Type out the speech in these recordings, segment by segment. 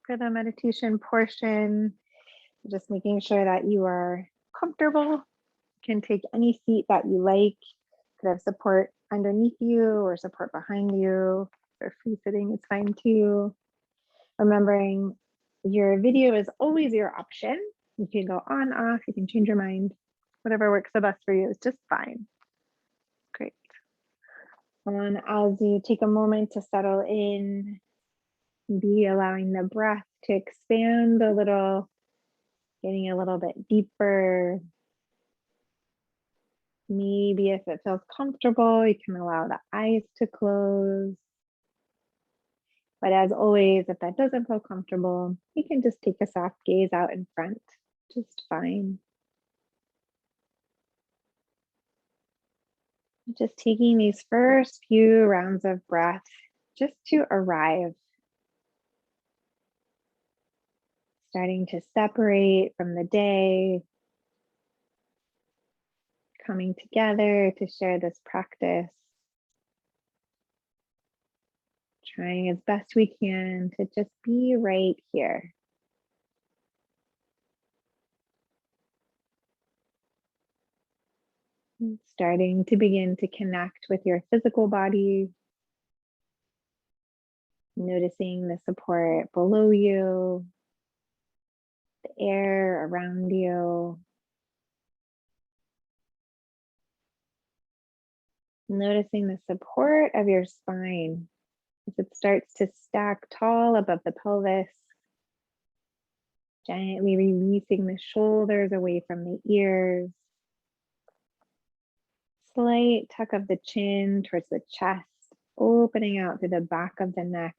for the meditation portion. Just making sure that you are comfortable. You can take any seat that you like. Could have support underneath you or support behind you. Or free sitting is fine too. Remembering your video is always your option. You can go on, off, you can change your mind. Whatever works the best for you is just fine. Great. And as you take a moment to settle in, be allowing the breath to expand a little, getting a little bit deeper. Maybe if it feels comfortable, you can allow the eyes to close. But as always, if that doesn't feel comfortable, you can just take a soft gaze out in front, just fine. Just taking these first few rounds of breath just to arrive. Starting to separate from the day. Coming together to share this practice. Trying as best we can to just be right here. Starting to begin to connect with your physical body. Noticing the support below you, the air around you. Noticing the support of your spine as it starts to stack tall above the pelvis. Gently releasing the shoulders away from the ears. Slight tuck of the chin towards the chest, opening out through the back of the neck.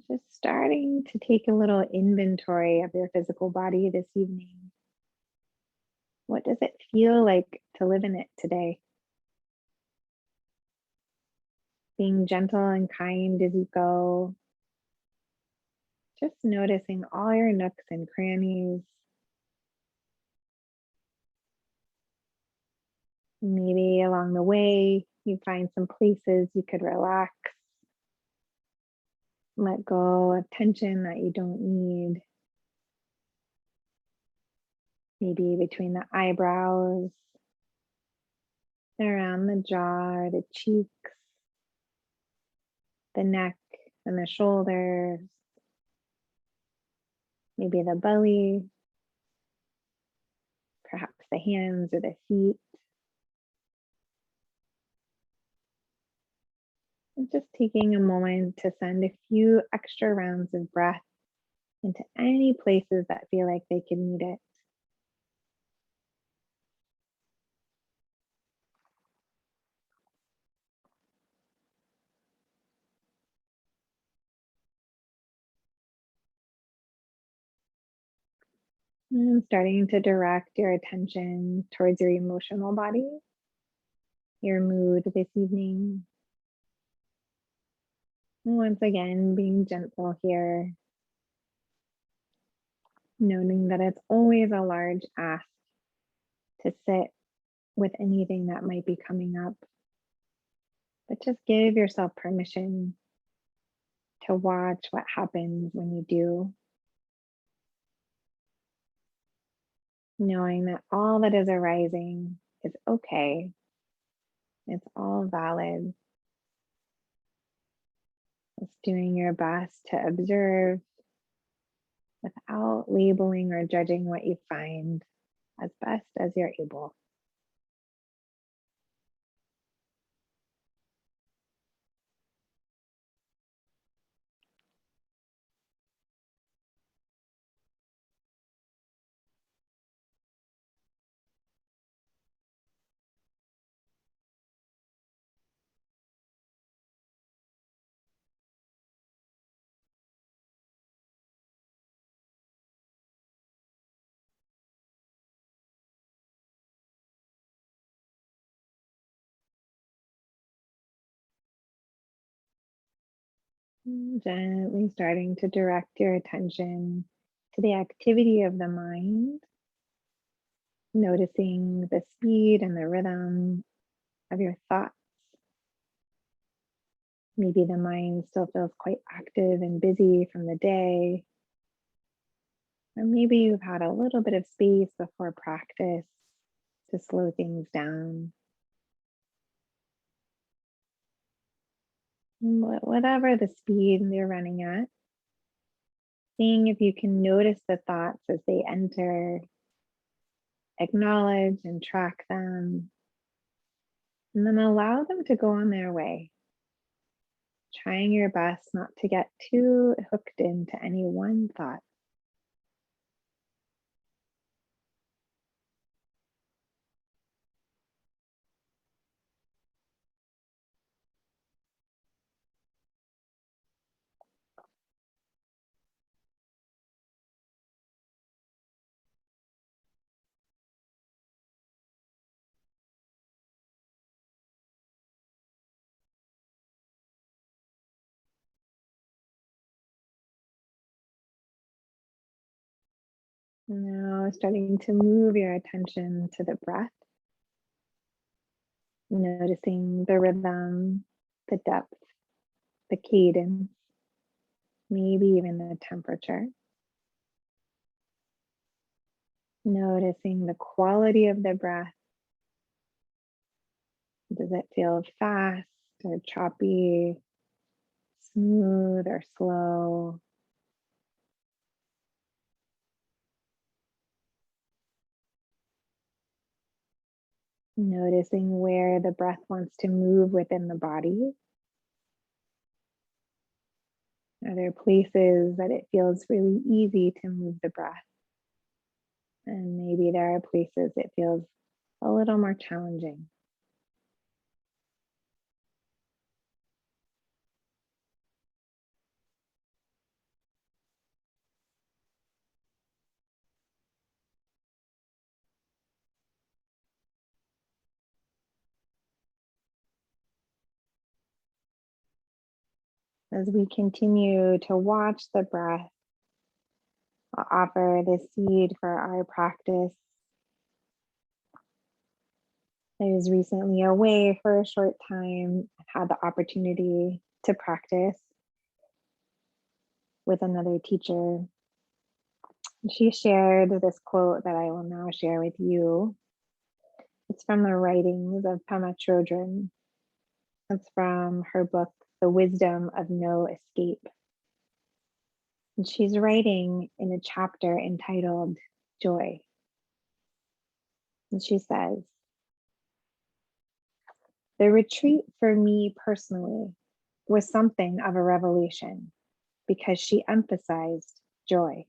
Just starting to take a little inventory of your physical body this evening. What does it feel like to live in it today? Being gentle and kind as you go. Just noticing all your nooks and crannies. Maybe along the way, you find some places you could relax. Let go of tension that you don't need. Maybe between the eyebrows, around the jaw, the cheeks, the neck and the shoulders, maybe the belly, perhaps the hands or the feet. And just taking a moment to send a few extra rounds of breath into any places that feel like they could need it. And starting to direct your attention towards your emotional body, your mood this evening. And once again, being gentle here, noting that it's always a large ask to sit with anything that might be coming up. But just give yourself permission to watch what happens when you do. Knowing that all that is arising is okay. It's all valid. Just doing your best to observe without labeling or judging what you find as best as you're able. Gently starting to direct your attention to the activity of the mind, noticing the speed and the rhythm of your thoughts. Maybe the mind still feels quite active and busy from the day, or maybe you've had a little bit of space before practice to slow things down. Whatever the speed you're running at, seeing if you can notice the thoughts as they enter, acknowledge and track them, and then allow them to go on their way. Trying your best not to get too hooked into any one thought. Now, starting to move your attention to the breath, noticing the rhythm, the depth, the cadence, maybe even the temperature. Noticing the quality of the breath. Does it feel fast or choppy, smooth or slow? Noticing where the breath wants to move within the body. Are there places that it feels really easy to move the breath? And maybe there are places it feels a little more challenging. As we continue to watch the breath, I'll offer the seed for our practice. I was recently away for a short time, had the opportunity to practice with another teacher. She shared this quote that I will now share with you. It's from the writings of Pema Chodron. It's from her book, The Wisdom of No Escape. And she's writing in a chapter entitled Joy. And she says, the retreat for me personally was something of a revelation because she emphasized joy.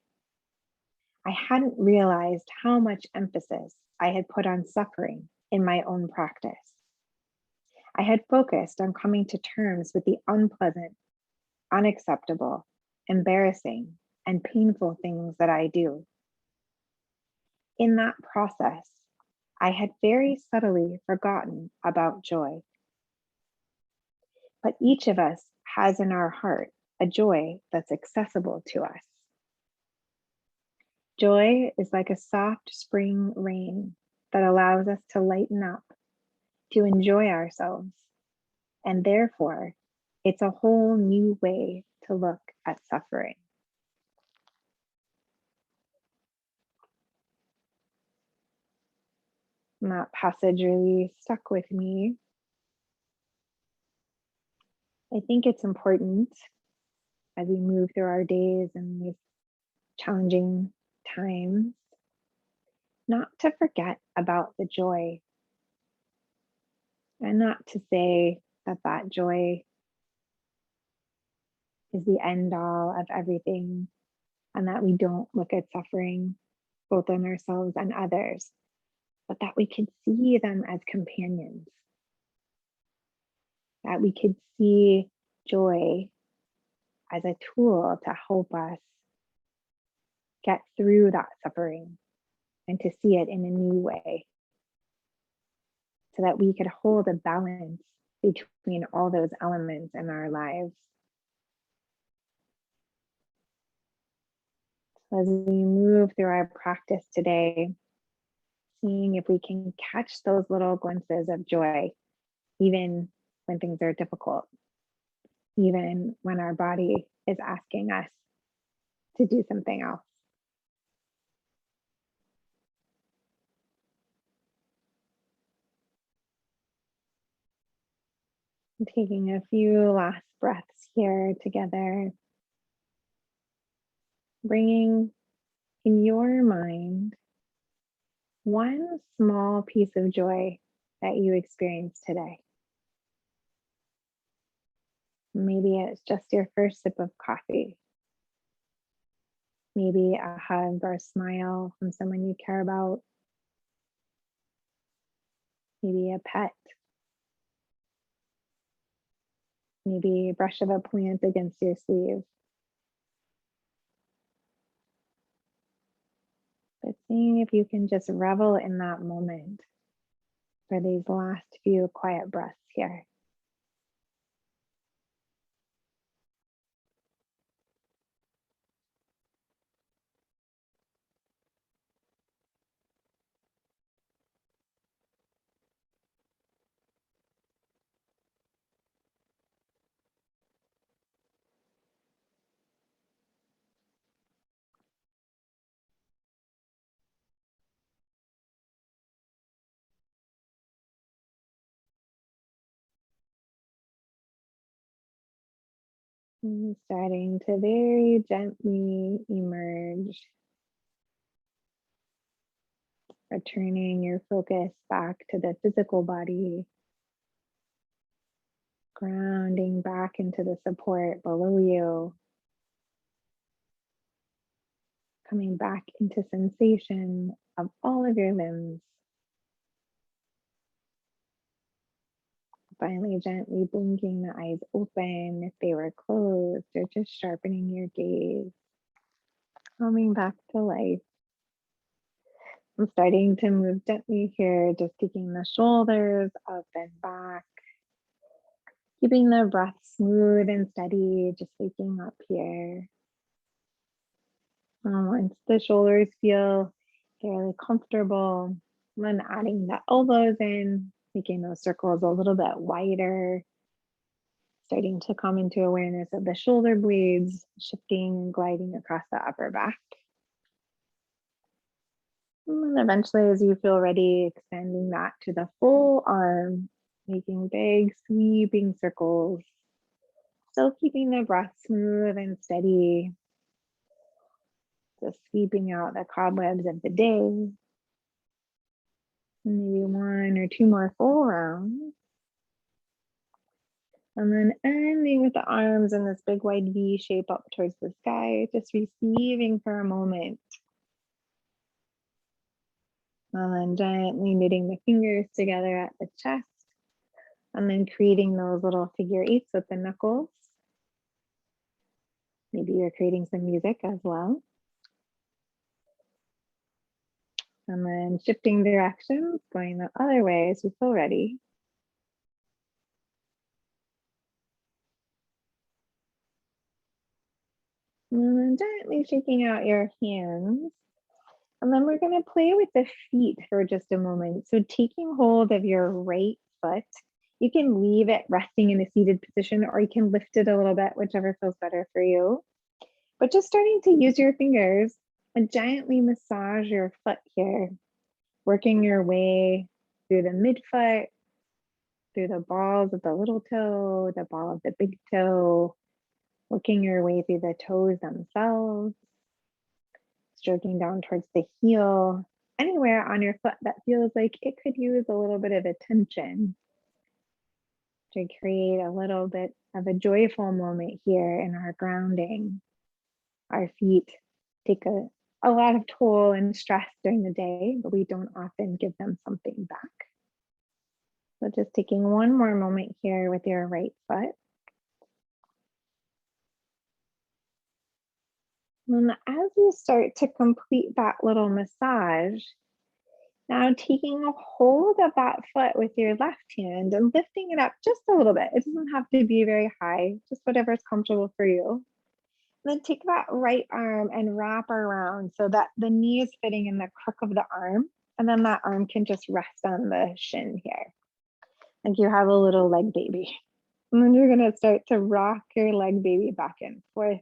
I hadn't realized how much emphasis I had put on suffering in my own practice. I had focused on coming to terms with the unpleasant, unacceptable, embarrassing, and painful things that I do. In that process, I had very subtly forgotten about joy. But each of us has in our heart a joy that's accessible to us. Joy is like a soft spring rain that allows us to lighten up, to enjoy ourselves, and therefore, it's a whole new way to look at suffering. And that passage really stuck with me. I think it's important as we move through our days and these challenging times, not to forget about the joy, and not to say that that joy is the end all of everything, and that we don't look at suffering both in ourselves and others, but that we could see them as companions, that we could see joy as a tool to help us get through that suffering and to see it in a new way, so that we could hold a balance between all those elements in our lives. As we move through our practice today, seeing if we can catch those little glimpses of joy, even when things are difficult. even when our body is asking us to do something else. Taking a few last breaths here together, bringing in your mind one small piece of joy that you experienced today. Maybe it's just your first sip of coffee. Maybe a hug or a smile from someone you care about. Maybe a pet. Maybe a brush of a plant against your sleeve. But seeing if you can just revel in that moment for these last few quiet breaths here. And starting to very gently emerge, returning your focus back to the physical body, grounding back into the support below you, coming back into sensation of all of your limbs. Finally, gently blinking the eyes open if they were closed, or just sharpening your gaze, coming back to life. I'm starting to move gently here, just taking the shoulders up and back, keeping the breath smooth and steady, just waking up here. Once the shoulders feel fairly comfortable, then adding the elbows in, making those circles a little bit wider, starting to come into awareness of the shoulder blades, shifting and gliding across the upper back. And then eventually, as you feel ready, extending that to the full arm, making big sweeping circles, still keeping the breath smooth and steady, just sweeping out the cobwebs of the day. Maybe one or two more full rounds. And then ending with the arms in this big wide V shape up towards the sky, just receiving for a moment. And then gently knitting the fingers together at the chest. And then creating those little figure eights with the knuckles. Maybe you're creating some music as well. And then shifting directions, going the other way as you feel ready. And then gently shaking out your hands. And then we're going to play with the feet for just a moment. So taking hold of your right foot, you can leave it resting in a seated position, or you can lift it a little bit, whichever feels better for you. But just starting to use your fingers and gently massage your foot here, working your way through the midfoot, through the balls of the little toe, the ball of the big toe, working your way through the toes themselves, stroking down towards the heel, anywhere on your foot that feels like it could use a little bit of attention, to create a little bit of a joyful moment here in our grounding. Our feet take a lot of toll and stress during the day, but we don't often give them something back. So just taking one more moment here with your right foot. And as you start to complete that little massage, now taking a hold of that foot with your left hand and lifting it up just a little bit. It doesn't have to be very high, just whatever is comfortable for you. And then take that right arm and wrap around so that the knee is fitting in the crook of the arm. And then that arm can just rest on the shin here. Like you have a little leg baby. And then you're gonna start to rock your leg baby back and forth.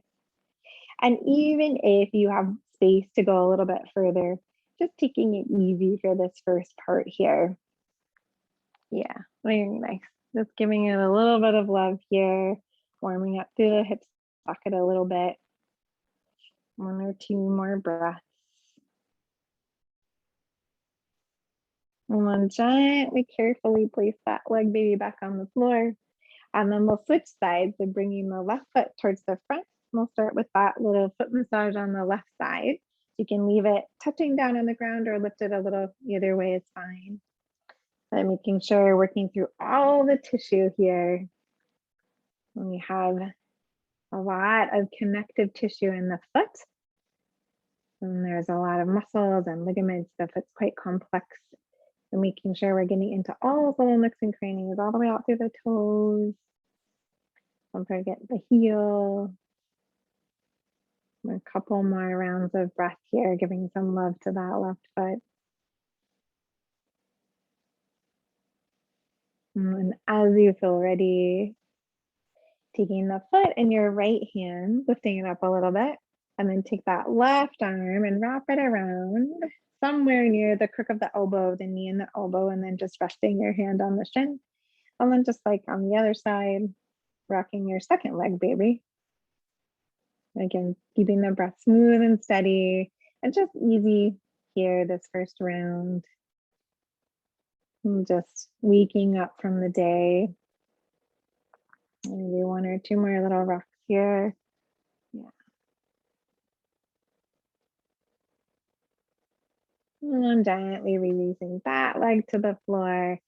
And even if you have space to go a little bit further, just taking it easy for this first part here. Yeah, very nice. Just giving it a little bit of love here, warming up through the hip socket a little bit. 1 or 2 more breaths. And then gently, carefully place that leg baby back on the floor. And then we'll switch sides. So bringing the left foot towards the front. We'll start with that little foot massage on the left side. You can leave it touching down on the ground or lift it a little, either way is fine. But making sure we're working through all the tissue here. And we have a lot of connective tissue in the foot. And there's a lot of muscles and ligaments. The foot's quite complex. And making sure we're getting into all the little nooks and crannies, all the way out through the toes. Don't forget the heel. A couple more rounds of breath here, giving some love to that left foot. And as you feel ready, taking the foot in your right hand, lifting it up a little bit, and then take that left arm and wrap it around somewhere near the crook of the elbow, the knee and the elbow, and then just resting your hand on the shin. And then just like on the other side, rocking your second leg baby. Again, keeping the breath smooth and steady and just easy here this first round. And just waking up from the day. Maybe 1 or 2 more little rocks here. Yeah. And then gently releasing that leg to the floor.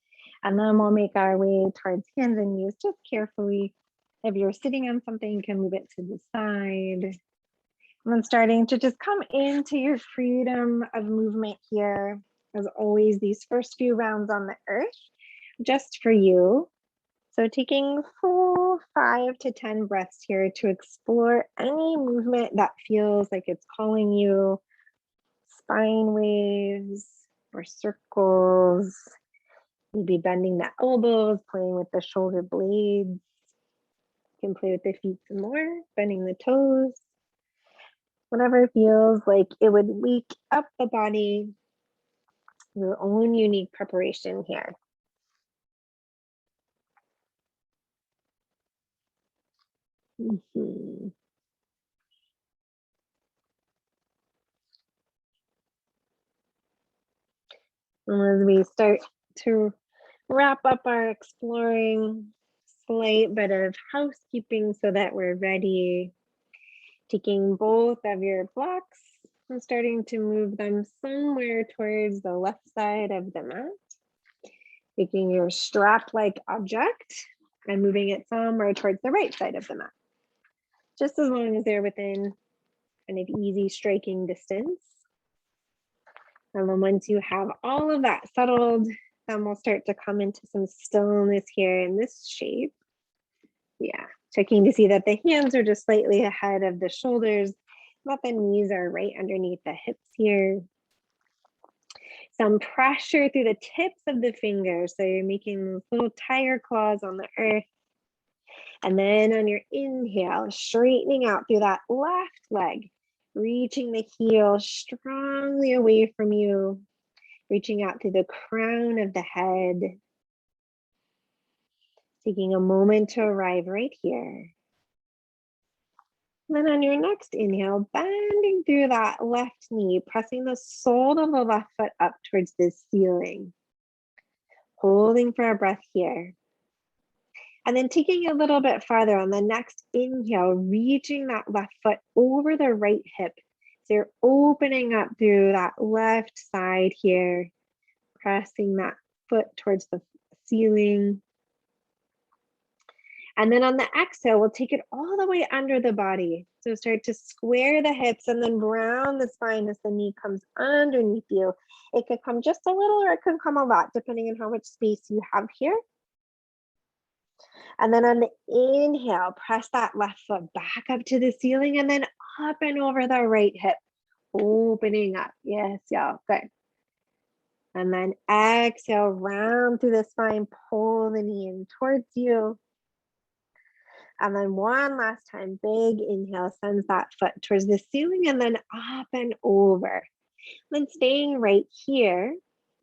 And then we'll make our way towards hands and knees, just carefully. If you're sitting on something, you can move it to the side. And then starting to just come into your freedom of movement here. As always, these first few rounds on the earth, just for you. So taking full 5 to 10 breaths here to explore any movement that feels like it's calling you. Spine waves or circles. Maybe bending the elbows, playing with the shoulder blades. You can play with the feet some more, bending the toes. Whatever feels like it would wake up the body. Your own unique preparation here. As we start to wrap up our exploring, slight bit of housekeeping so that we're ready. Taking both of your blocks and starting to move them somewhere towards the left side of the mat. Taking your strap-like object and moving it somewhere towards the right side of the mat. Just as long as they're within kind of easy striking distance. And then once you have all of that settled, then we'll start to come into some stillness here in this shape. Yeah, checking to see that the hands are just slightly ahead of the shoulders, that the knees are right underneath the hips here. Some pressure through the tips of the fingers. So you're making those little tiger claws on the earth. And then on your inhale, straightening out through that left leg, reaching the heel strongly away from you, reaching out through the crown of the head. Taking a moment to arrive right here. Then on your next inhale, bending through that left knee, pressing the sole of the left foot up towards the ceiling. Holding for a breath here. And then taking a little bit farther on the next inhale, reaching that left foot over the right hip. So you're opening up through that left side here, pressing that foot towards the ceiling. And then on the exhale, we'll take it all the way under the body. So start to square the hips and then round the spine as the knee comes underneath you. It could come just a little or it could come a lot, depending on how much space you have here. And then on the inhale, press that left foot back up to the ceiling and then up and over the right hip, opening up. Yes, y'all, good. And then exhale, round through the spine, pull the knee in towards you. And then one last time, big inhale, sends that foot towards the ceiling and then up and over. Then staying right here,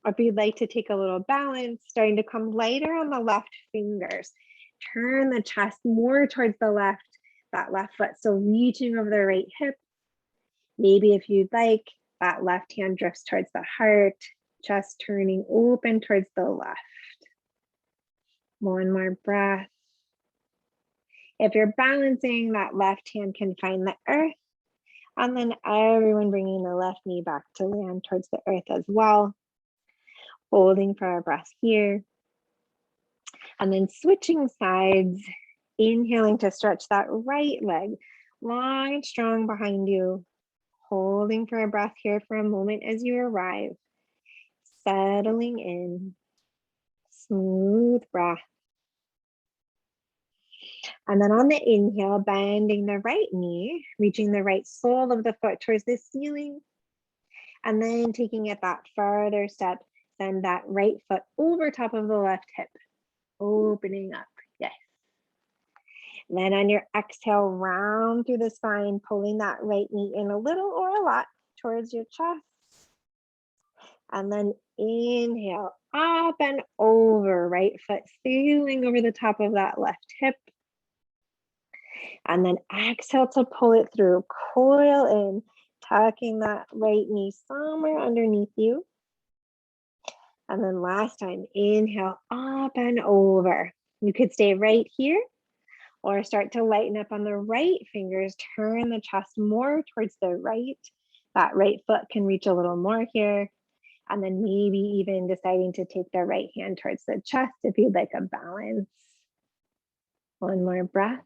or if you'd like to take a little balance, starting to come lighter on the left fingers. Turn the chest more towards the left, that left foot. So reaching over the right hip. Maybe if you'd like, that left hand drifts towards the heart, chest turning open towards the left. One more breath. If you're balancing, that left hand can find the earth. And then everyone bringing the left knee back to land towards the earth as well. Holding for our breath here. And then switching sides, inhaling to stretch that right leg long and strong behind you. Holding for a breath here for a moment as you arrive. Settling in. Smooth breath. And then on the inhale, bending the right knee, reaching the right sole of the foot towards the ceiling. And then taking it that further step, send that right foot over top of the left hip, opening up, yes. Then on your exhale, round through the spine, pulling that right knee in a little or a lot towards your chest. And then inhale, up and over, right foot sailing over the top of that left hip. And then exhale to pull it through, coil in, tucking that right knee somewhere underneath you. And then last time, inhale, up and over. You could stay right here or start to lighten up on the right fingers, turn the chest more towards the right. That right foot can reach a little more here. And then maybe even deciding to take the right hand towards the chest if you'd like a balance. One more breath.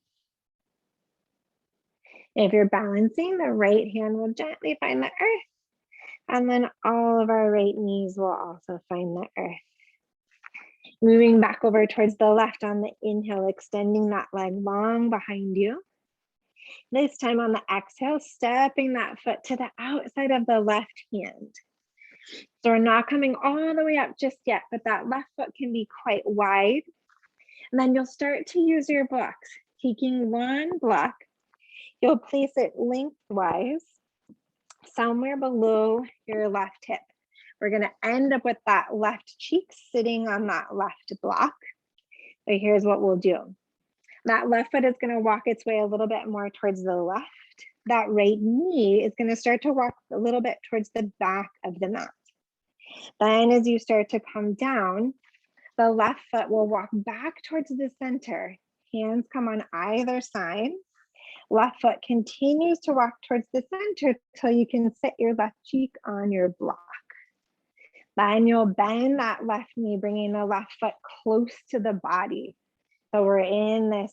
If you're balancing, the right hand will gently find the earth. And then all of our right knees will also find the earth. Moving back over towards the left on the inhale, extending that leg long behind you. This time on the exhale, stepping that foot to the outside of the left hand. So we're not coming all the way up just yet, but that left foot can be quite wide. And then you'll start to use your blocks. Taking one block, you'll place it lengthwise, somewhere below your left hip. We're going to end up with that left cheek sitting on that left block. So here's what we'll do. That left foot is going to walk its way a little bit more towards the left. That right knee is going to start to walk a little bit towards the back of the mat. Then as you start to come down, the left foot will walk back towards the center. Hands come on either side. Left foot continues to walk towards the center till you can sit your left cheek on your block. Then you'll bend that left knee, bringing the left foot close to the body. So we're in this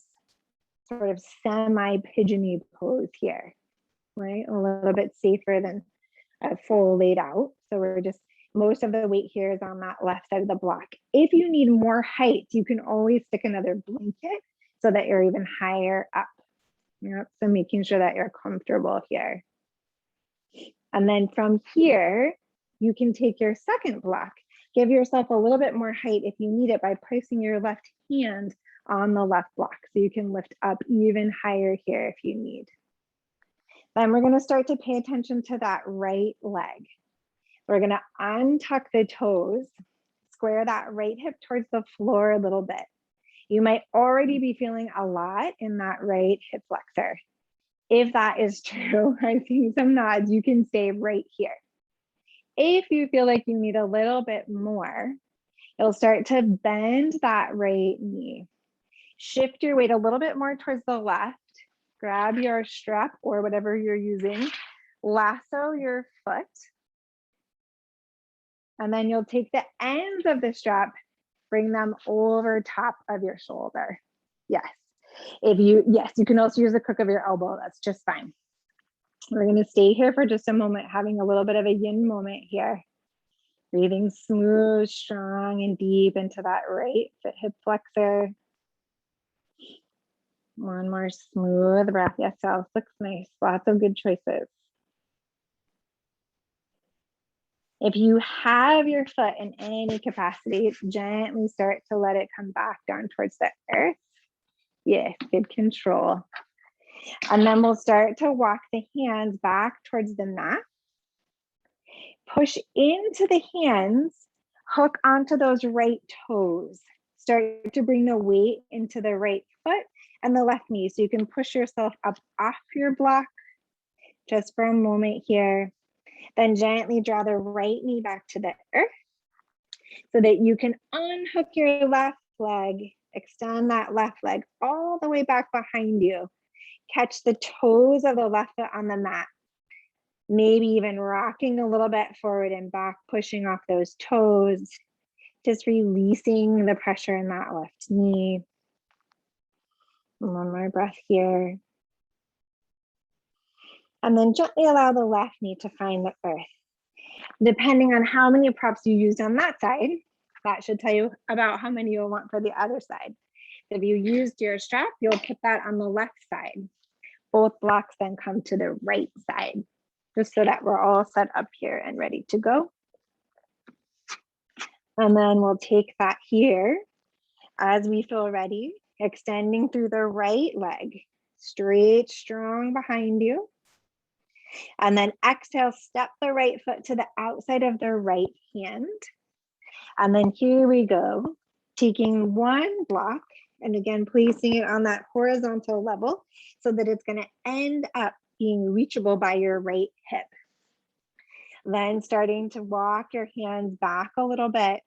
sort of semi-pigeony pose here, right? A little bit safer than a full laid out. So we're just, most of the weight here is on that left side of the block. If you need more height, you can always stick another blanket so that you're even higher up. Yep. So making sure that you're comfortable here. And then from here, you can take your second block, give yourself a little bit more height if you need it by placing your left hand on the left block. So you can lift up even higher here if you need. Then we're going to start to pay attention to that right leg. We're going to untuck the toes, square that right hip towards the floor a little bit. You might already be feeling a lot in that right hip flexor. If that is true, I see some nods, you can stay right here. If you feel like you need a little bit more, you'll start to bend that right knee. Shift your weight a little bit more towards the left. Grab your strap or whatever you're using. Lasso your foot. And then you'll take the ends of the strap, bring them over top of your shoulder. Yes. Yes, you can also use the crook of your elbow. That's just fine. We're going to stay here for just a moment, having a little bit of a yin moment here. Breathing smooth, strong, and deep into that right foot hip flexor. One more smooth breath. Yes, Alice, looks nice. Lots of good choices. If you have your foot in any capacity, gently start to let it come back down towards the earth. Yes, good control. And then we'll start to walk the hands back towards the mat. Push into the hands, hook onto those right toes. Start to bring the weight into the right foot and the left knee. So you can push yourself up off your block just for a moment here. Then gently draw the right knee back to the earth so that you can unhook your left leg, extend that left leg all the way back behind you. Catch the toes of the left foot on the mat. Maybe even rocking a little bit forward and back, pushing off those toes, just releasing the pressure in that left knee. One more breath here. And then gently allow the left knee to find the earth. Depending on how many props you used on that side, that should tell you about how many you'll want for the other side. If you used your strap, you'll put that on the left side. Both blocks then come to the right side, just so that we're all set up here and ready to go. And then we'll take that here as we feel ready, extending through the right leg, straight, strong behind you. And then exhale, step the right foot to the outside of the right hand. And then here we go, taking one block and again, placing it on that horizontal level so that it's going to end up being reachable by your right hip. Then starting to walk your hands back a little bit,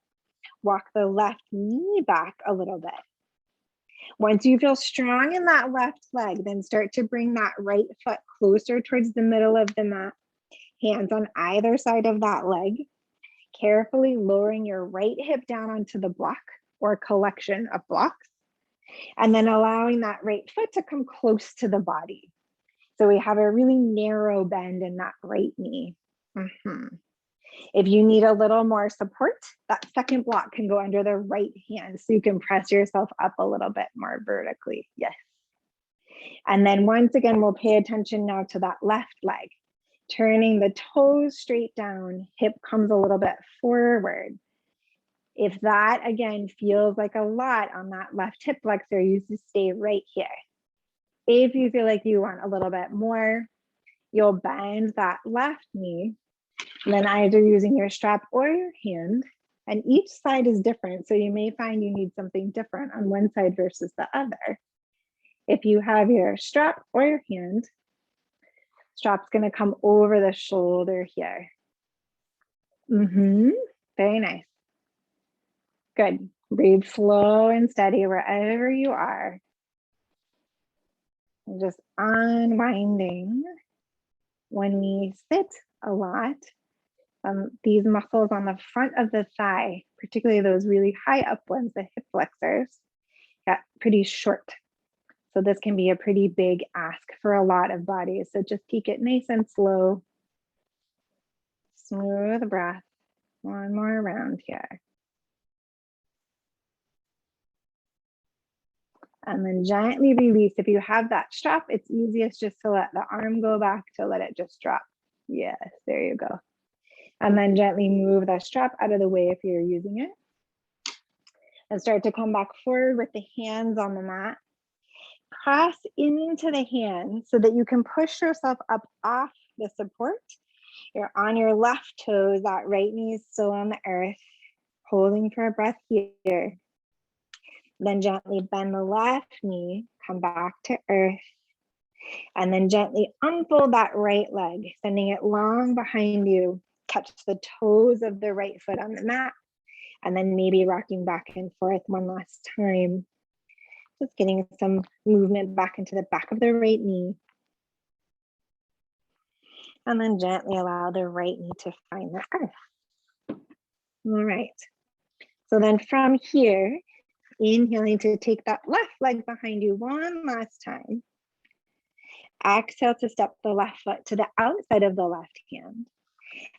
walk the left knee back a little bit. Once you feel strong in that left leg, then start to bring that right foot closer towards the middle of the mat, hands on either side of that leg, carefully lowering your right hip down onto the block or collection of blocks, and then allowing that right foot to come close to the body. So we have a really narrow bend in that right knee. If you need a little more support, that second block can go under the right hand so you can press yourself up a little bit more vertically. Yes. And then once again, we'll pay attention now to that left leg, turning the toes straight down, hip comes a little bit forward. If that again feels like a lot on that left hip flexor, you just stay right here. If you feel like you want a little bit more, you'll bend that left knee, and then either using your strap or your hand, and each side is different. So you may find you need something different on one side versus the other. If you have your strap or your hand, strap's gonna come over the shoulder here. Very nice. Good. Breathe slow and steady wherever you are. And just unwinding. When we sit a lot, these muscles on the front of the thigh, particularly those really high up ones, the hip flexors, get pretty short. So this can be a pretty big ask for a lot of bodies. So just take it nice and slow. Smooth breath. One more round here. And then gently release. If you have that strap, it's easiest just to let the arm go back to let it just drop. Yes, there you go. And then gently move the strap out of the way if you're using it. And start to come back forward with the hands on the mat. Press into the hands so that you can push yourself up off the support. You're on your left toes, that right knee is still on the earth, holding for a breath here. Then gently bend the left knee, come back to earth, and then gently unfold that right leg, sending it long behind you. Catch the toes of the right foot on the mat, and then maybe rocking back and forth one last time. Just getting some movement back into the back of the right knee. And then gently allow the right knee to find the earth. All right. So then from here, inhaling to take that left leg behind you one last time. Exhale to step the left foot to the outside of the left hand.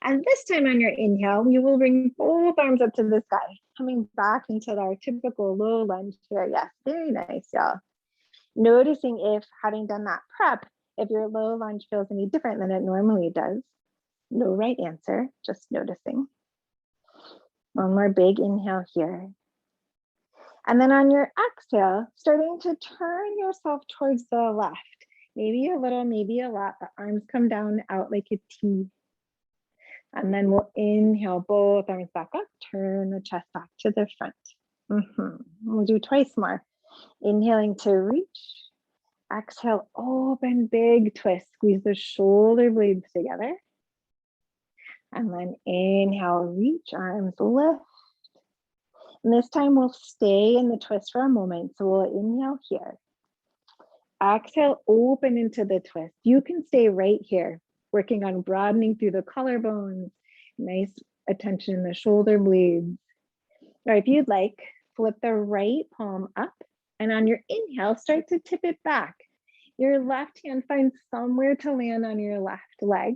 And this time on your inhale, you will bring both arms up to the sky, coming back into our typical low lunge here. Yes, very nice, y'all. Noticing if, having done that prep, if your low lunge feels any different than it normally does. No right answer, just noticing. One more big inhale here. And then on your exhale, starting to turn yourself towards the left. Maybe a little, maybe a lot. The arms come down out like a T. And then we'll inhale both arms back up, turn the chest back to the front. We'll do twice more. Inhaling to reach. Exhale, open, big twist. Squeeze the shoulder blades together. And then inhale, reach, arms lift. And this time we'll stay in the twist for a moment. So we'll inhale here. Exhale, open into the twist. You can stay right here, working on broadening through the collarbones. Nice attention in the shoulder blades. Or if you'd like, flip the right palm up. And on your inhale, start to tip it back. Your left hand finds somewhere to land on your left leg.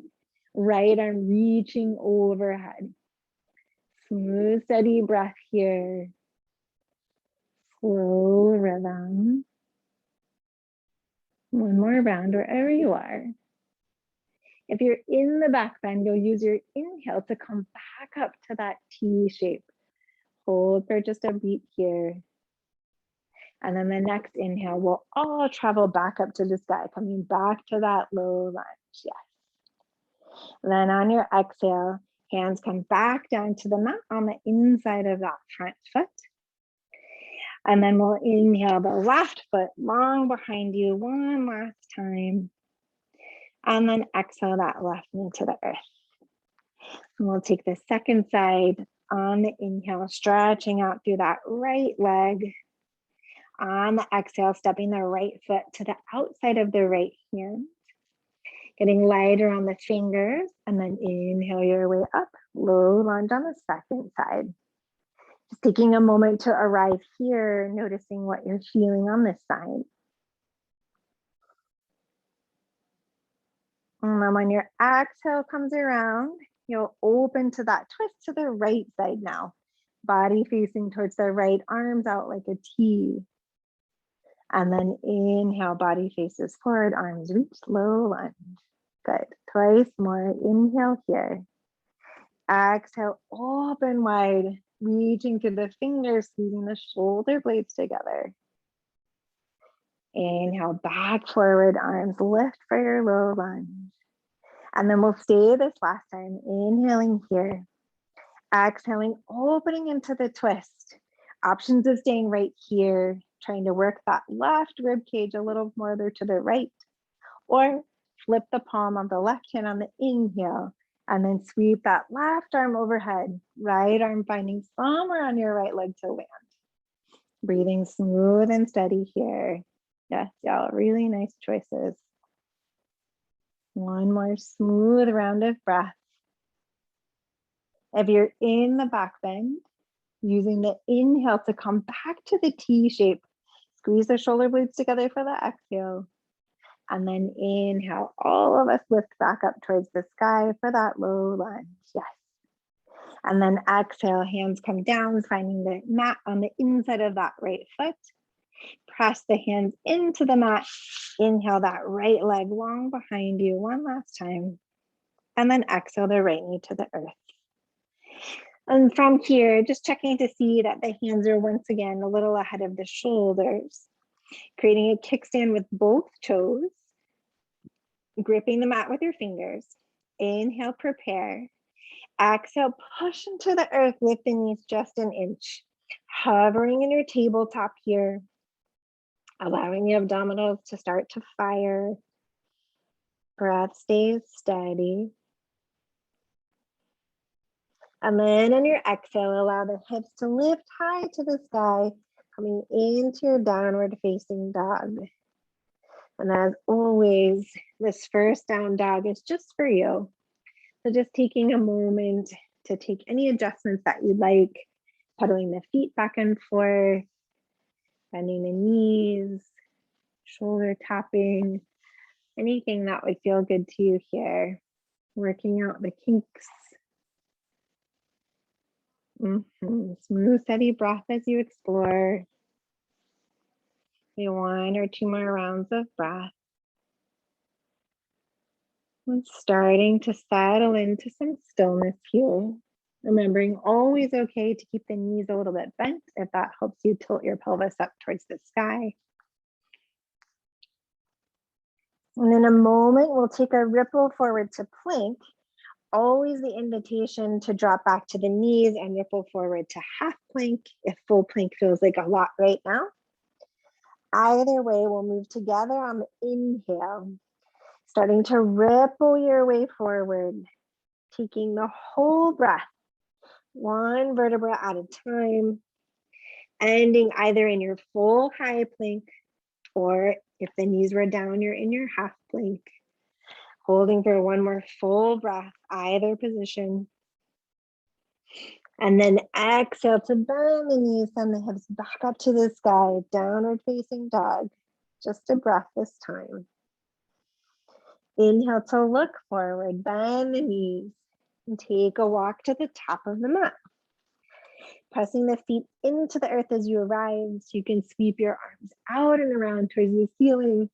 Right arm reaching overhead. Smooth, steady breath here. Slow rhythm. One more round wherever you are. If you're in the back bend, you'll use your inhale to come back up to that T shape. Hold for just a beat here. And then the next inhale, we'll all travel back up to the sky, coming back to that low lunge. Yes. Then on your exhale, hands come back down to the mat on the inside of that front foot. And then we'll inhale the left foot long behind you one last time. And then exhale that left knee to the earth. And we'll take the second side on the inhale, stretching out through that right leg. On the exhale, stepping the right foot to the outside of the right hand. Getting lighter on the fingers, and then inhale your way up, low lunge on the second side. Just taking a moment to arrive here, noticing what you're feeling on this side. And then when your exhale comes around, you'll open to that twist to the right side now. Body facing towards the right, arms out like a T. And then inhale, body faces forward, arms reach, low lunge. Good. Twice more. Inhale here. Exhale, open wide, reaching through the fingers, squeezing the shoulder blades together. Inhale, back forward, arms lift for your low lunge. And then we'll stay this last time. Inhaling here. Exhaling, opening into the twist. Options of staying right here, trying to work that left rib cage a little further to the right, or flip the palm of the left hand on the inhale, and then sweep that left arm overhead, right arm finding somewhere on your right leg to land. Breathing smooth and steady here. Yes, y'all, really nice choices. One more smooth round of breath. If you're in the back bend, using the inhale to come back to the T shape, squeeze the shoulder blades together for the exhale. And then inhale, all of us lift back up towards the sky for that low lunge. Yes. And then exhale, hands come down, finding the mat on the inside of that right foot. Press the hands into the mat. Inhale that right leg long behind you one last time. And then exhale the right knee to the earth. And from here, just checking to see that the hands are once again a little ahead of the shoulders. Creating a kickstand with both toes. Gripping the mat with your fingers. Inhale, prepare. Exhale, push into the earth, lift the knees just an inch. Hovering in your tabletop here. Allowing the abdominals to start to fire. Breath stays steady. And then on your exhale, allow the hips to lift high to the sky, coming into your downward facing dog. And as always, this first down dog is just for you. So just taking a moment to take any adjustments that you'd like, pedaling the feet back and forth, bending the knees, shoulder tapping, anything that would feel good to you here. Working out the kinks. Smooth, steady breath as you explore. Maybe one or two more rounds of breath. And starting to settle into some stillness here. Remembering always okay to keep the knees a little bit bent if that helps you tilt your pelvis up towards the sky. And in a moment, we'll take a ripple forward to plank. Always the invitation to drop back to the knees and ripple forward to half plank if full plank feels like a lot right now. Either way, we'll move together on the inhale, starting to ripple your way forward, taking the whole breath, one vertebra at a time, ending either in your full high plank, or if the knees were down, you're in your half plank. Holding for one more full breath, either position. And then exhale to bend the knees, send the hips back up to the sky, downward facing dog. Just a breath this time. Inhale to look forward, bend the knees, and take a walk to the top of the mat. Pressing the feet into the earth as you arrive, so you can sweep your arms out and around towards the ceiling.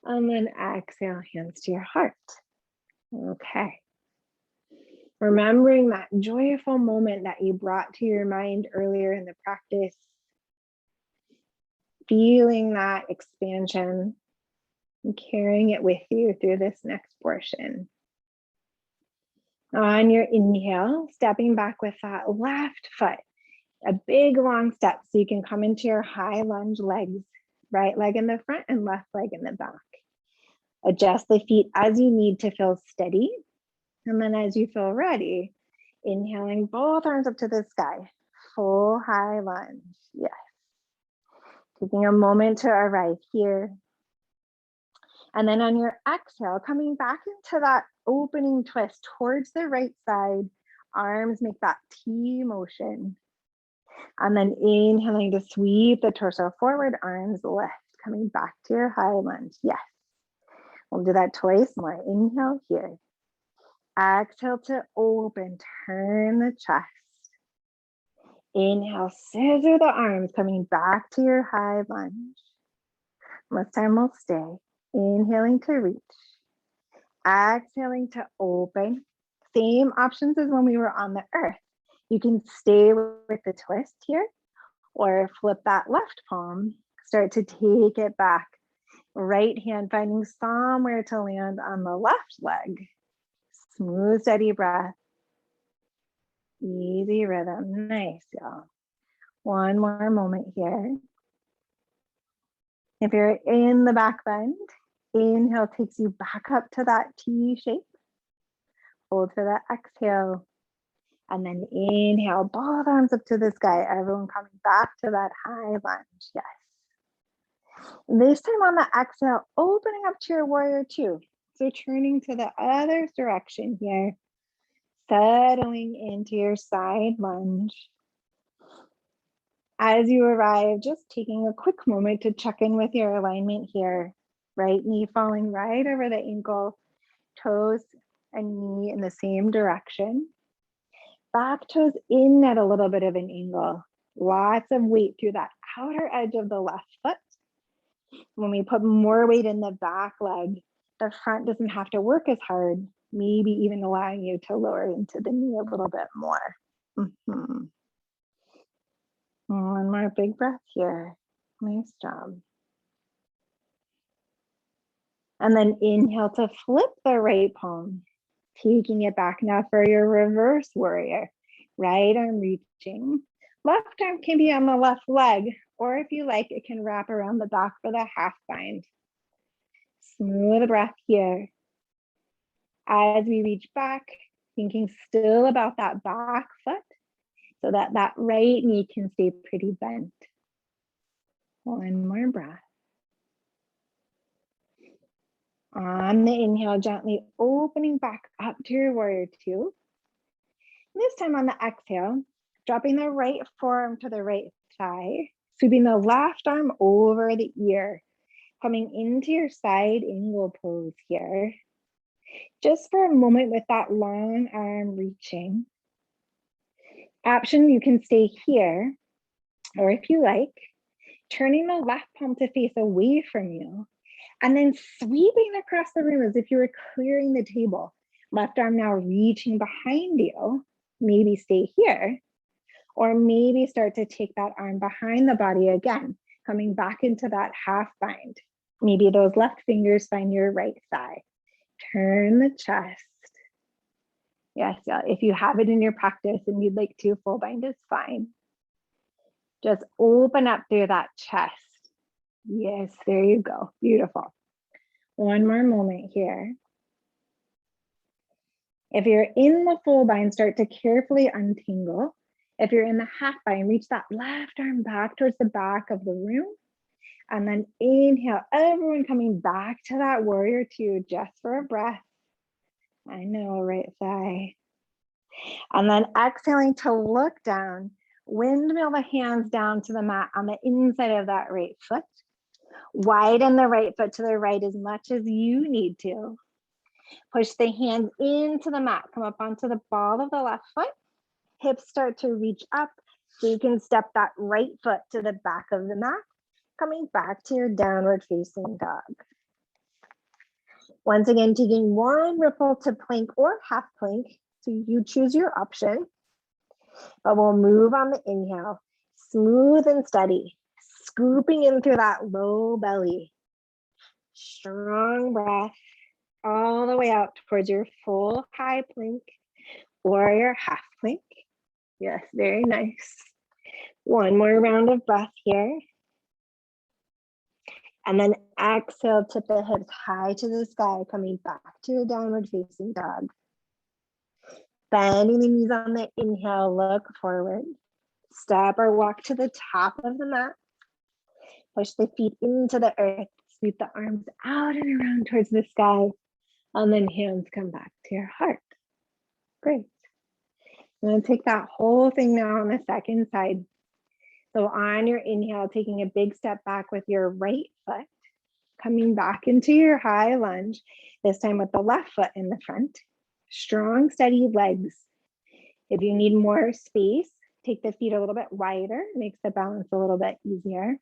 And then exhale, hands to your heart. Okay. Remembering that joyful moment that you brought to your mind earlier in the practice. Feeling that expansion and carrying it with you through this next portion. On your inhale, stepping back with that left foot, a big long step so you can come into your high lunge legs, right leg in the front and left leg in the back. Adjust the feet as you need to feel steady. And then as you feel ready, inhaling both arms up to the sky, full high lunge, yes. Taking a moment to arrive here. And then on your exhale, coming back into that opening twist towards the right side, arms make that T motion. And then inhaling to sweep the torso forward, arms lift, coming back to your high lunge, yes. We'll do that twice more. Inhale here. Exhale to open, turn the chest. Inhale, scissor the arms, coming back to your high lunge. This time we'll stay. Inhaling to reach. Exhaling to open. Same options as when we were on the earth. You can stay with the twist here, or flip that left palm. Start to take it back. Right hand finding somewhere to land on the left leg. Smooth, steady breath. Easy rhythm. Nice, y'all. One more moment here. If you're in the back bend, inhale takes you back up to that T shape. Hold for that exhale. And then inhale, both arms up to the sky. Everyone coming back to that high lunge. Yes. This time on the exhale, opening up to your warrior two. So turning to the other direction here. Settling into your side lunge. As you arrive, just taking a quick moment to check in with your alignment here. Right knee falling right over the ankle, toes and knee in the same direction. Back toes in at a little bit of an angle. Lots of weight through that outer edge of the left foot. When we put more weight in the back leg, the front doesn't have to work as hard, maybe even allowing you to lower into the knee a little bit more. One more big breath here. Nice job. And then inhale to flip the right palm, taking it back now for your reverse warrior. Right arm reaching. Left arm can be on the left leg, or if you like, it can wrap around the back for the half bind. Smooth breath here. As we reach back, thinking still about that back foot so that that right knee can stay pretty bent. One more breath. On the inhale, gently opening back up to your warrior two. This time on the exhale, dropping the right forearm to the right thigh, sweeping the left arm over the ear, coming into your side angle pose here. Just for a moment with that long arm reaching. Option, you can stay here, or if you like, turning the left palm to face away from you, and then sweeping across the room as if you were clearing the table. Left arm now reaching behind you. maybe stay here, or maybe start to take that arm behind the body again, coming back into that half bind. Maybe those left fingers find your right thigh. Turn the chest. Yes, yeah. If you have it in your practice and you'd like to, full bind is fine. Just open up through that chest. Yes, there you go. Beautiful. One more moment here. If you're in the full bind, start to carefully untangle. If you're in the half bind, reach that left arm back towards the back of the room. And then inhale, everyone coming back to that warrior two just for a breath. I know, right thigh. And then exhaling to look down, windmill the hands down to the mat on the inside of that right foot. Widen the right foot to the right as much as you need to. Push the hands into the mat, come up onto the ball of the left foot. Hips start to reach up so you can step that right foot to the back of the mat, coming back to your downward facing dog. Once again, taking one ripple to plank or half plank, so you choose your option. But we'll move on the inhale, smooth and steady, scooping in through that low belly. Strong breath all the way out towards your full high plank or your half plank. Yes, very nice. One more round of breath here. And then exhale, tip the hips high to the sky, coming back to your downward facing dog. Bending the knees on the inhale, look forward. Step or walk to the top of the mat. Push the feet into the earth. Sweep the arms out and around towards the sky. And then hands come back to your heart. Great. I'm going to take that whole thing now on the second side. So on your inhale, taking a big step back with your right foot, coming back into your high lunge, this time with the left foot in the front. Strong, steady legs. If you need more space, take the feet a little bit wider, makes the balance a little bit easier.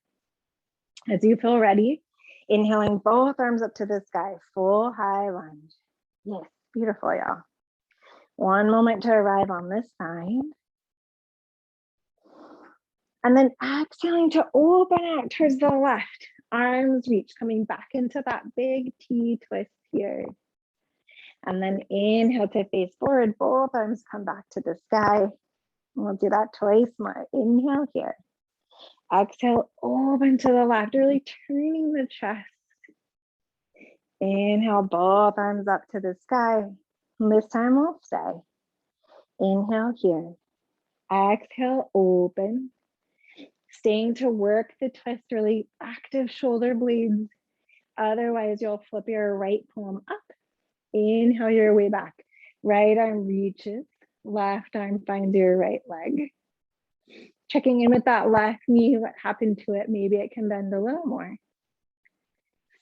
As you feel ready, inhaling both arms up to the sky, full high lunge. Yes, beautiful, y'all. One moment to arrive on this side. And then exhaling to open out towards the left. Arms reach, coming back into that big T twist here. And then inhale to face forward. Both arms come back to the sky. We'll do that twice more. Inhale here. Exhale, open to the left, really turning the chest. Inhale, both arms up to the sky. This time we'll stay. Inhale here. Exhale, open. Staying to work the twist, really active shoulder blades. Otherwise, you'll flip your right palm up. Inhale your way back. Right arm reaches. Left arm finds your right leg. Checking in with that left knee, what happened to it? Maybe it can bend a little more.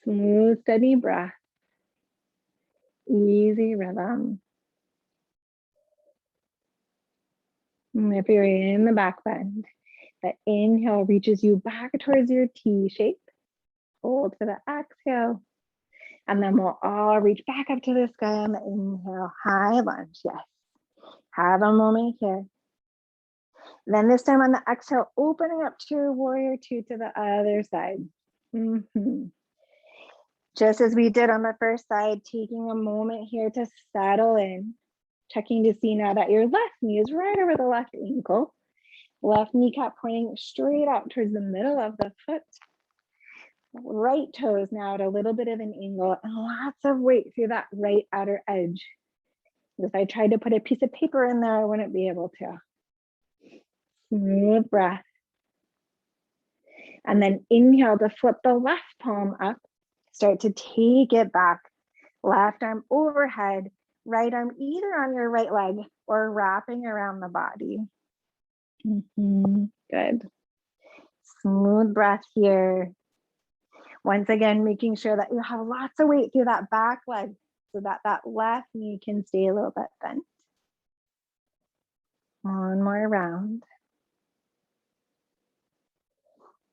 Smooth, steady breath. Easy rhythm. And if you're in the back bend, the inhale reaches you back towards your T shape. Hold for the exhale. And then we'll all reach back up to the sky on the inhale. High lunge, yes. Have a moment here. Then this time on the exhale, opening up to your warrior two to the other side. Just as we did on the first side, taking a moment here to settle in, checking to see now that your left knee is right over the left ankle. Left kneecap pointing straight out towards the middle of the foot. Right toes now at a little bit of an angle and lots of weight through that right outer edge. If I tried to put a piece of paper in there, I wouldn't be able to. Smooth breath. And then inhale to flip the left palm up. Start to take it back. Left arm overhead, right arm either on your right leg or wrapping around the body. Good. Smooth breath here. Once again, making sure that you have lots of weight through that back leg so that that left knee can stay a little bit bent. One more round.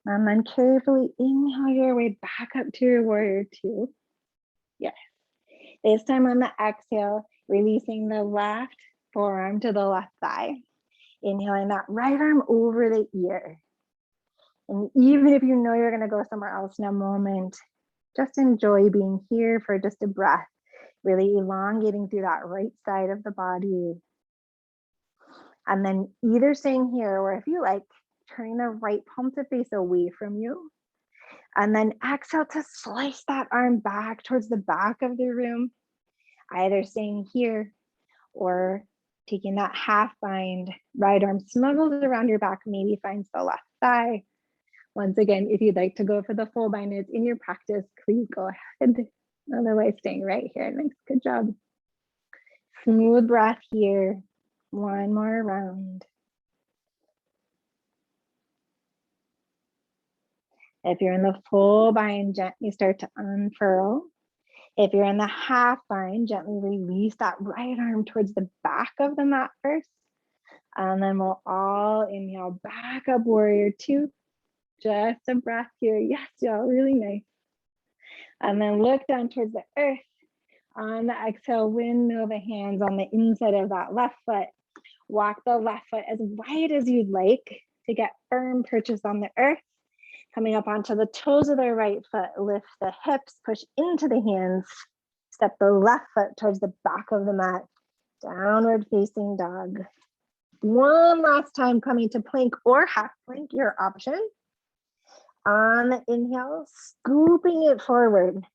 And then carefully inhale your way back up to your warrior two. Yes. This time on the exhale, releasing the left Forearm to the left thigh. Inhaling that right arm over the ear. And even if you know you're going to go somewhere else in a moment, just enjoy being here for just a breath, really elongating through that right side of the body. And then either staying here, or if you like, turning the right palm to face away from you. And then exhale to slice that arm back towards the back of the room, either staying here or taking that half bind, right arm snuggles around your back, maybe finds the left thigh. Once again, if you'd like to go for the full bind, it's in your practice, please go ahead. Otherwise, staying right here. Nice, good job. Smooth breath here. One more round. If you're in the full bind, gently start to unfurl. If you're in the half bind, gently release that right arm towards the back of the mat first. And then we'll all inhale back up, warrior two. Just a breath here. Yes, y'all, really nice. And then look down towards the earth. On the exhale, windmill the hands on the inside of that left foot. Walk the left foot as wide as you'd like to get firm purchase on the earth. Coming up onto the toes of the right foot, lift the hips, push into the hands. Step the left foot towards the back of the mat. Downward facing dog. One last time, coming to plank or half plank, your option. On the inhale, scooping it forward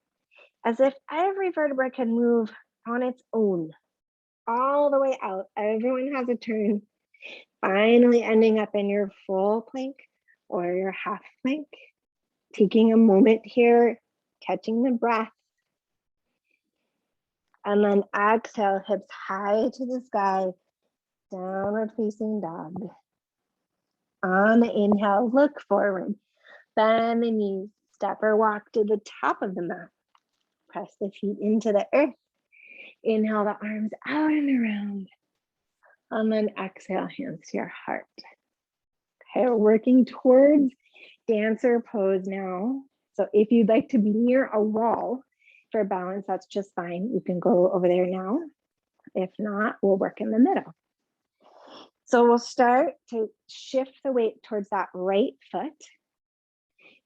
as if every vertebra can move on its own, all the way out. Everyone has a turn. Finally ending up in your full plank or your half plank. Taking a moment here, catching the breath. And then exhale, hips high to the sky, downward facing dog. On the inhale, look forward. Bend the knees, step or walk to the top of the mat. Press the feet into the earth. Inhale the arms out and around. And then exhale, hands to your heart. Okay, we're working towards dancer pose now. So if you'd like to be near a wall for balance, that's just fine. You can go over there now. If not, we'll work in the middle. So we'll start to shift the weight towards that right foot.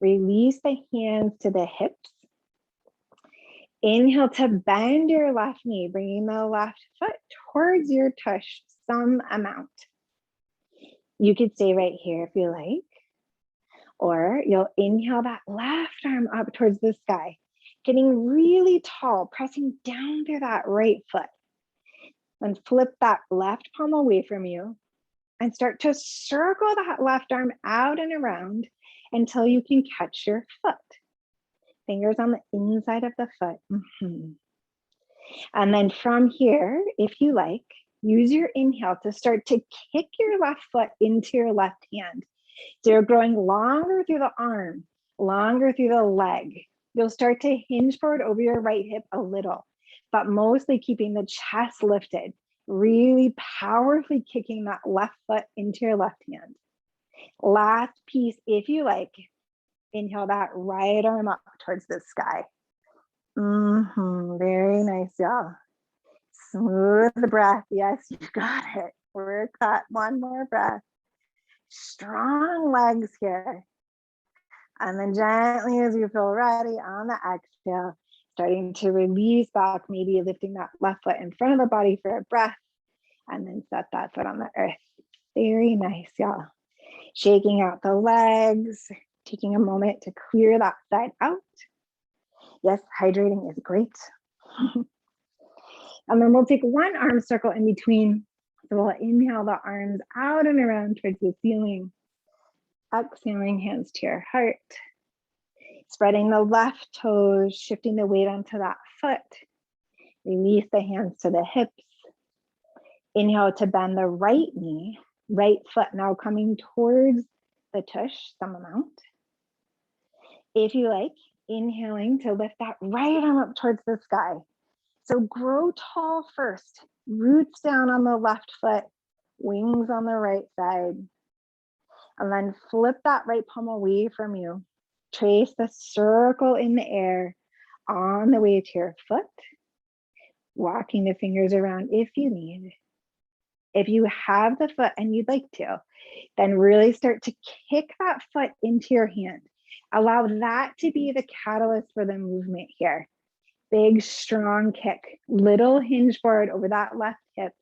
Release the hands to the hips. Inhale to bend your left knee, bringing the left foot towards your tush some amount. You could stay right here if you like, or you'll inhale that left arm up towards the sky, getting really tall, pressing down through that right foot. Then flip that left palm away from you and start to circle that left arm out and around until you can catch your foot. Fingers on the inside of the foot. And then from here, if you like, use your inhale to start to kick your left foot into your left hand. So you're growing longer through the arm, longer through the leg. You'll start to hinge forward over your right hip a little, but mostly keeping the chest lifted, really powerfully kicking that left foot into your left hand. Last piece, if you like, inhale that right arm up towards the sky. Very nice, y'all. Smooth breath. Yes, you got it. Work that one more breath. Strong legs here. And then gently, as you feel ready, on the exhale, starting to release back, maybe lifting that left foot in front of the body for a breath, and then set that foot on the earth. Very nice, y'all. Shaking out the legs, taking a moment to clear that side out. Yes, hydrating is great. And then we'll take one arm circle in between. So we'll inhale the arms out and around towards the ceiling. Exhaling, hands to your heart. Spreading the left toes, shifting the weight onto that foot. Release the hands to the hips. Inhale to bend the right knee. Right foot now coming towards the tush, some amount. If you like, inhaling to lift that right arm up towards the sky. So grow tall first. Roots down on the left foot, wings on the right side. And then flip that right palm away from you. Trace the circle in the air on the way to your foot. Walking the fingers around if you need. If you have the foot and you'd like to, then really start to kick that foot into your hand. Allow that to be the catalyst for the movement here. Big, strong kick, little hinge forward over that left hip,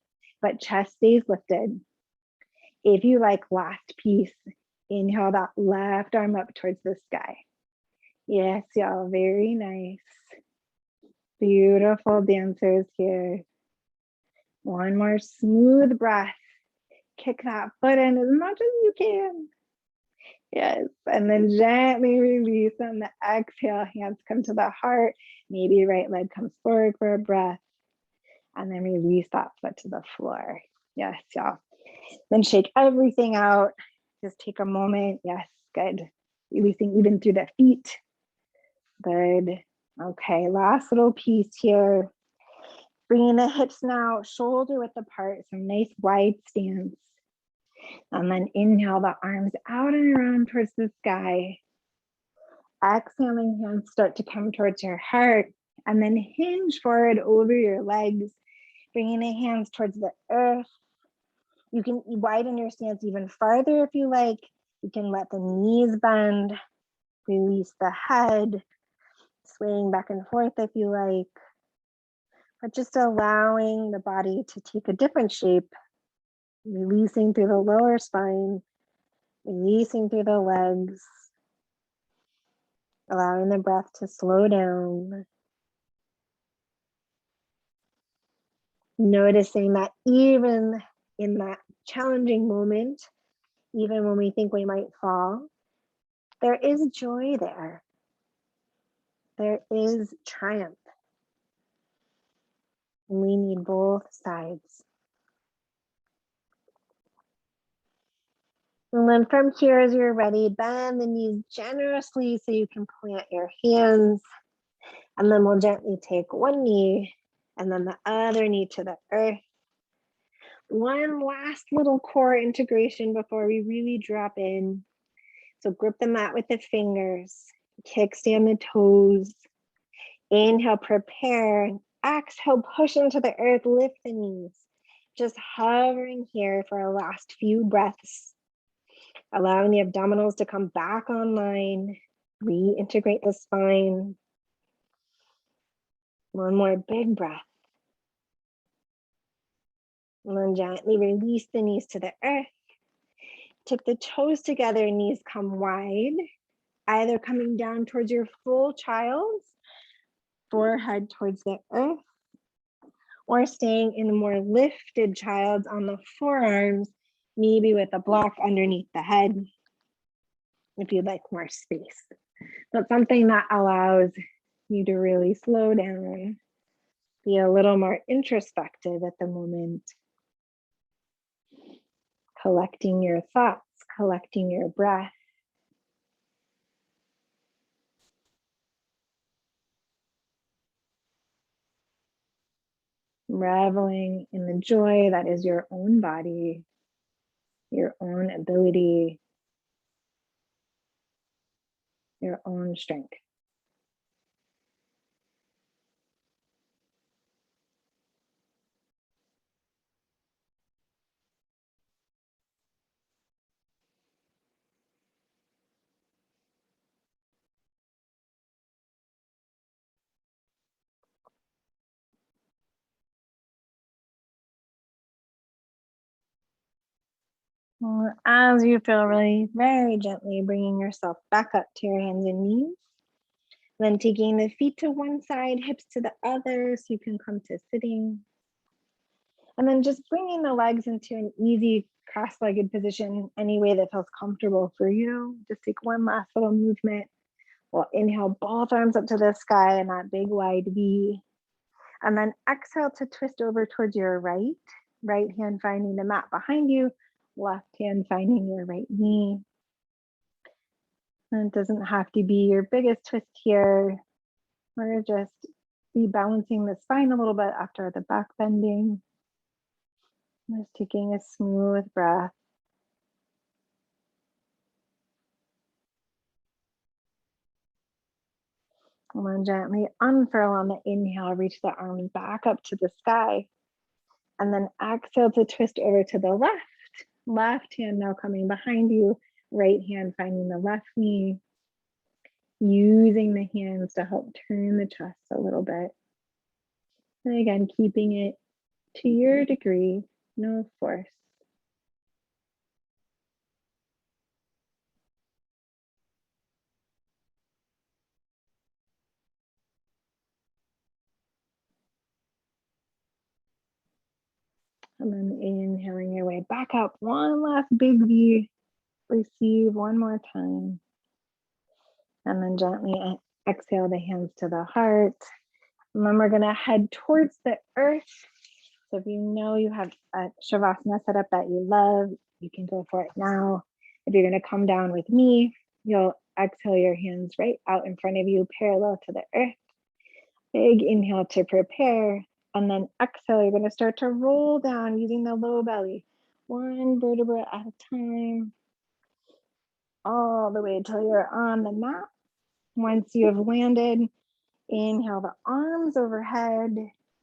but chest stays lifted. If you like, last piece, inhale that left arm up towards the sky. Yes, y'all, very nice. Beautiful dancers here. One more smooth breath. Kick that foot in as much as you can. Yes, and then gently release on the exhale. Hands come to the heart. Maybe right leg comes forward for a breath. And then release that foot to the floor. Yes, y'all. Then shake everything out. Just take a moment. Yes, good. Releasing even through the feet. Good. Okay, last little piece here. Bringing the hips now shoulder width apart, some nice wide stance. And then inhale the arms out and around towards the sky. Exhaling, hands start to come towards your heart. And then hinge forward over your legs, bringing the hands towards the earth. You can widen your stance even farther if you like. You can let the knees bend, release the head, swaying back and forth if you like. But just allowing the body to take a different shape, releasing through the lower spine, releasing through the legs, allowing the breath to slow down. Noticing that even in that challenging moment, even when we think we might fall, there is joy there. There is triumph. We need both sides. And then from here, as you're ready, bend the knees generously so you can plant your hands. And then we'll gently take one knee and then the other knee to the earth. One last little core integration before we really drop in. So grip the mat with the fingers, kickstand the toes. Inhale, prepare. Exhale, push into the earth, lift the knees. Just hovering here for our last few breaths. Allowing the abdominals to come back online. Reintegrate the spine. One more big breath. And then gently release the knees to the earth. Tip the toes together, knees come wide. Either coming down towards your full child's, forehead towards the earth, or staying in a more lifted child's on the forearms, maybe with a block underneath the head, if you'd like more space. But something that allows you to really slow down, be a little more introspective at the moment, collecting your thoughts, collecting your breath. Reveling in the joy that is your own body, your own ability, your own strength. Well, as you feel, really very gently bringing yourself back up to your hands and knees. Then taking the feet to one side, hips to the other, so you can come to sitting. And then just bringing the legs into an easy cross-legged position, any way that feels comfortable for you. Just take one last little movement. We'll inhale, both arms up to the sky in that big wide V. And then exhale to twist over towards your right. Right hand finding the mat behind you, left hand finding your right knee. And it doesn't have to be your biggest twist here. We're just rebalancing the spine a little bit after the back bending. Just taking a smooth breath. And then gently unfurl on the inhale, reach the arms back up to the sky. And then exhale to twist over to the left. Left hand now coming behind you, right hand finding the left knee, using the hands to help turn the chest a little bit. And again, keeping it to your degree, no force. And then inhaling your way back up. One last big V. Receive one more time. And then gently exhale the hands to the heart. And then we're going to head towards the earth. So if you know you have a Shavasana setup that you love, you can go for it now. If you're going to come down with me, you'll exhale your hands right out in front of you, parallel to the earth. Big inhale to prepare. And then exhale, you're going to start to roll down using the low belly. One vertebra at a time. All the way till you're on the mat. Once you have landed, inhale the arms overhead,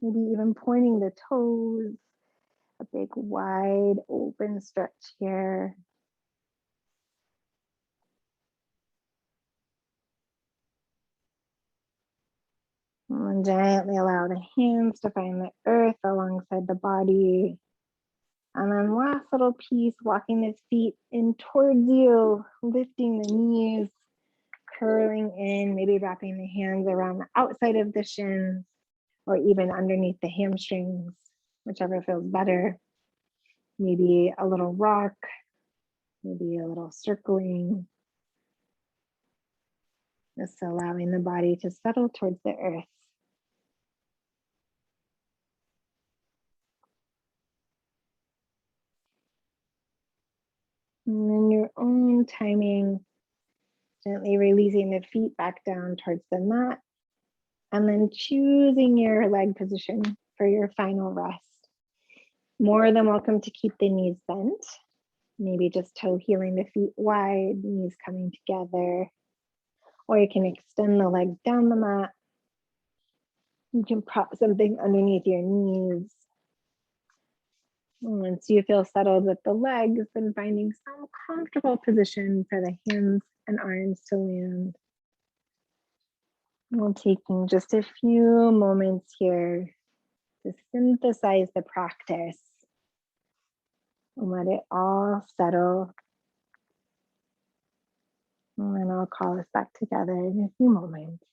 maybe even pointing the toes. A big wide open stretch here. And gently allow the hands to find the earth alongside the body. And then last little piece, walking the feet in towards you, lifting the knees, curling in, maybe wrapping the hands around the outside of the shins or even underneath the hamstrings, whichever feels better. Maybe a little rock, maybe a little circling. Just allowing the body to settle towards the earth. And in your own timing, gently releasing the feet back down towards the mat. And then choosing your leg position for your final rest. More than welcome to keep the knees bent. Maybe just toe heeling the feet wide, knees coming together. Or you can extend the legs down the mat. You can prop something underneath your knees. Once you feel settled with the legs, then finding some comfortable position for the hands and arms to land. We're taking just a few moments here to synthesize the practice and let it all settle. And then I'll call us back together in a few moments.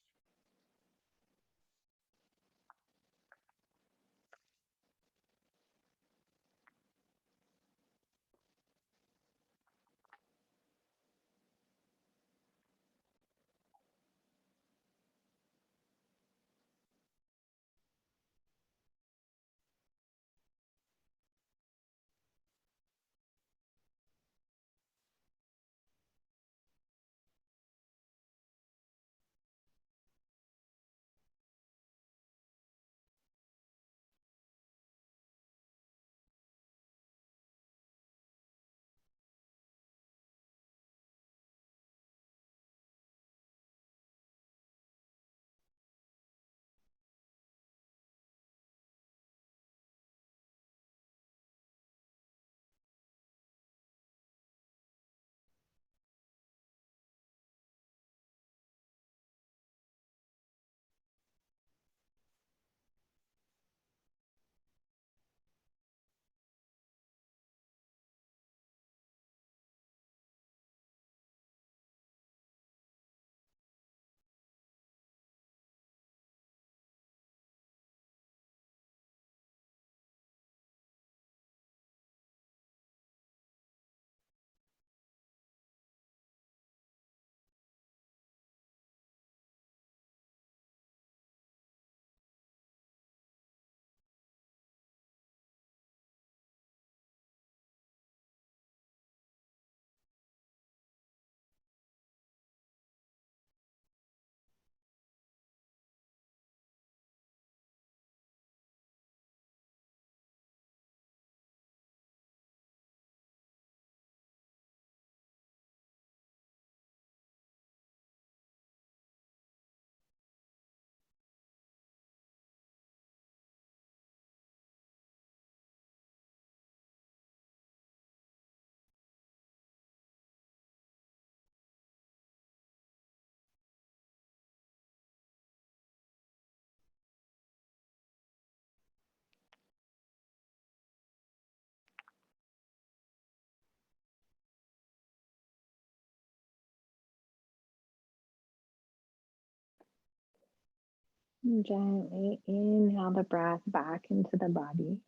And gently inhale the breath back into the body,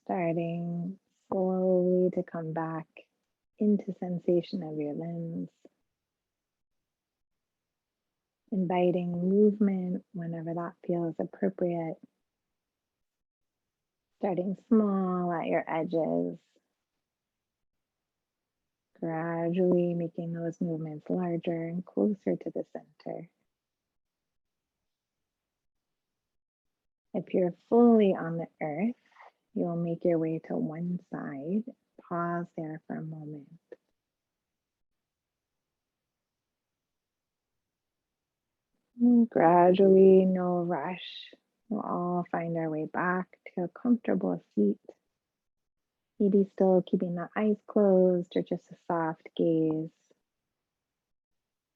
starting slowly to come back into sensation of your limbs, inviting movement whenever that feels appropriate, starting small at your edges, gradually making those movements larger and closer to the center. If you're fully on the earth, you'll make your way to one side. Pause there for a moment. And gradually, no rush, we'll all find our way back to a comfortable seat. Maybe still keeping the eyes closed or just a soft gaze,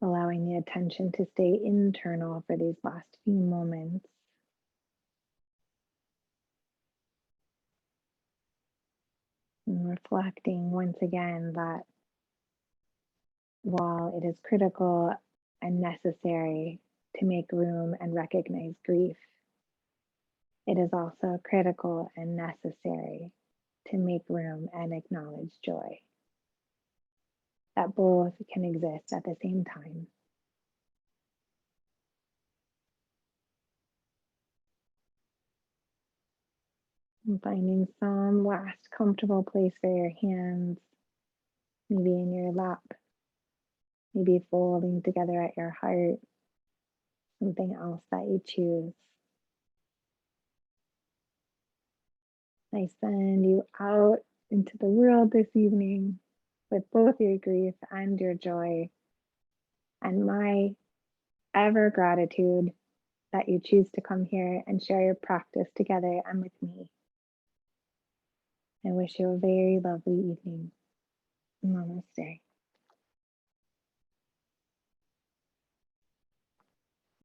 allowing the attention to stay internal for these last few moments. And reflecting once again that while it is critical and necessary to make room and recognize grief, it is also critical and necessary to make room and acknowledge joy. That both can exist at the same time. And finding some last comfortable place for your hands, maybe in your lap, maybe folding together at your heart, something else that you choose. I send you out into the world this evening with both your grief and your joy, and my ever gratitude that you choose to come here and share your practice together and with me. I wish you a very lovely evening. Namaste.